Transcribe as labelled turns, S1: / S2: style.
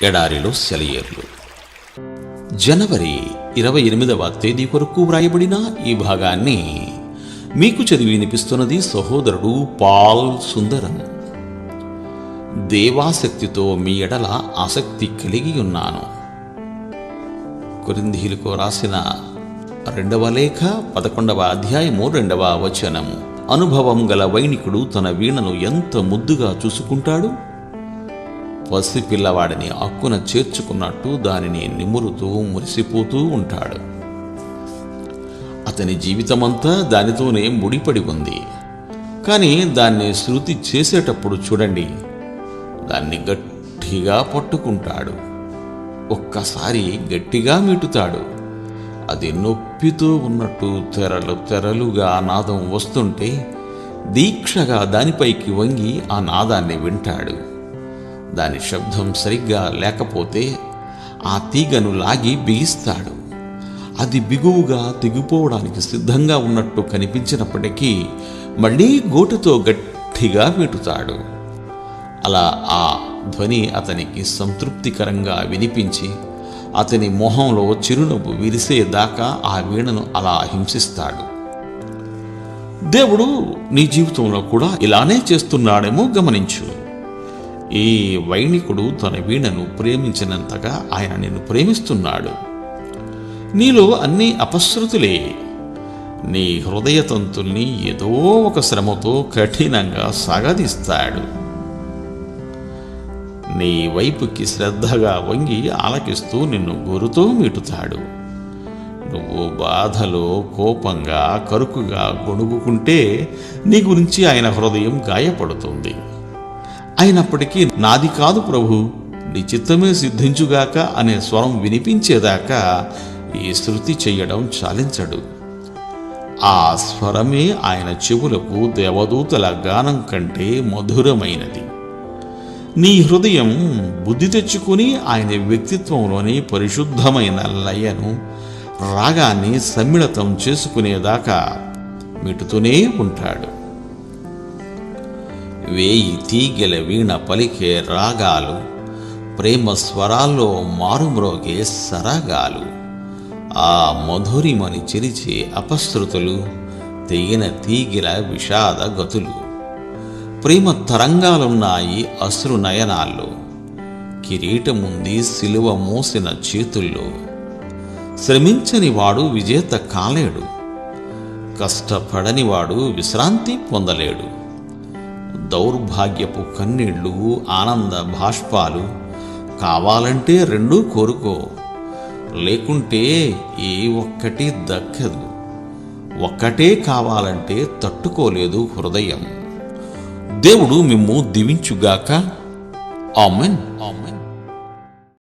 S1: ఎడారిలో సెలయేర్లు. జనవరి 28వ తేదీ కొరకు వ్రాయబడిన ఈ భాగాన్ని మీకు చదివి వినిపిస్తున్నది సహోదరుడు పాల్ సుందరం. దేవాసక్తితో మీ ఎడల ఆసక్తి కలిగి ఉన్నాను. కొరింథీయులకు రాసిన 2వ లేఖ 11వ అధ్యాయము 2వ వచనము. అనుభవం గల వైణికుడు తన వీణను ఎంత ముద్దుగా చూసుకుంటాడు. పసిపిల్లవాడిని అక్కున చేర్చుకున్నట్టు దానిని నిమురుతూ మురిసిపోతూ ఉంటాడు. అతని జీవితమంతా దానితోనే ముడిపడి ఉంది. కానీ దాన్ని శృతి చేసేటప్పుడు చూడండి, దాన్ని గట్టిగా పట్టుకుంటాడు. ఒక్కసారి గట్టిగా మీటుతాడు. అది నొప్పితో ఉన్నట్టు తెరలు తెరలుగా నాదం వస్తుంటే దీక్షగా దానిపైకి వంగి ఆ నాదాన్ని వింటాడు. దాని శబ్దం సరిగ్గా లేకపోతే ఆ తీగను లాగి బిగిస్తాడు. అది బిగువుగా తెగిపోవడానికి సిద్ధంగా ఉన్నట్టు కనిపించినప్పటికీ మళ్ళీ గోటుతో గట్టిగా మీటుతాడు. అలా ఆ ధ్వని అతనికి సంతృప్తికరంగా వినిపించి అతని మొహంలో చిరునవ్వు విరిసేదాకా ఆ వీణను అలా హింసిస్తాడు. దేవుడు నీ జీవితంలో కూడా ఇలానే చేస్తున్నాడేమో గమనించు. ఈ వైణికుడు తన వీణను ప్రేమించినంతగా ఆయన నిన్ను ప్రేమిస్తున్నాడు. నీలో అన్ని అపశృతులే. నీ హృదయ తంతుల్ని ఏదో ఒక శ్రమతో కఠినంగా సాగదీస్తాడు. నీ వైపుకి శ్రద్ధగా వంగి ఆలకిస్తూ నిన్ను గొరుతో మీటుతాడు. నువ్వు బాధలో కోపంగా కరుకుగా గొణుగుకుంటే నీ గురించి ఆయన హృదయం గాయపడుతుంది. అయినప్పటికీ నాది కాదు ప్రభు, నీ చిత్తమే సిద్ధించుగాక అనే స్వరం వినిపించేదాకా ఈ శృతి చెయ్యడం చాలించడు. ఆ స్వరమే ఆయన చెవులకు దేవదూతల గానం కంటే మధురమైనది. నీ హృదయం బుద్ధి తెచ్చుకుని ఆయన వ్యక్తిత్వంలోని పరిశుద్ధమైన లయను రాగాన్ని సమ్మిళితం చేసుకునేదాకా మీటుతూనే ఉంటాడు. 1000 తీగెల వీణ పలికే రాగాలు, ప్రేమ స్వరాల్లో మారుమ్రోగే సరాగాలు, ఆ మధురిమని చెరిచే అపశృతులు, తెగిన తీగెల విషాద గతులు. ప్రేమ తరంగాలున్నాయి అశ్రు నయనాల్లో, కిరీటముంది సిలువ మోసిన చేతుల్లో. శ్రమించని వాడు విజేత కాలేడు, కష్టపడని వాడు విశ్రాంతి పొందలేడు. దౌర్భాగ్యపు కన్నీళ్లు, ఆనంద భాష్పాలు కావాలంటే రెండూ కోరుకో, లేకుంటే ఏ ఒక్కటి దక్కదు. ఒక్కటే కావాలంటే తట్టుకోలేదు హృదయం. దేవుడు మిమ్ము దీవించుగాక. ఆమెన్. ఆమెన్.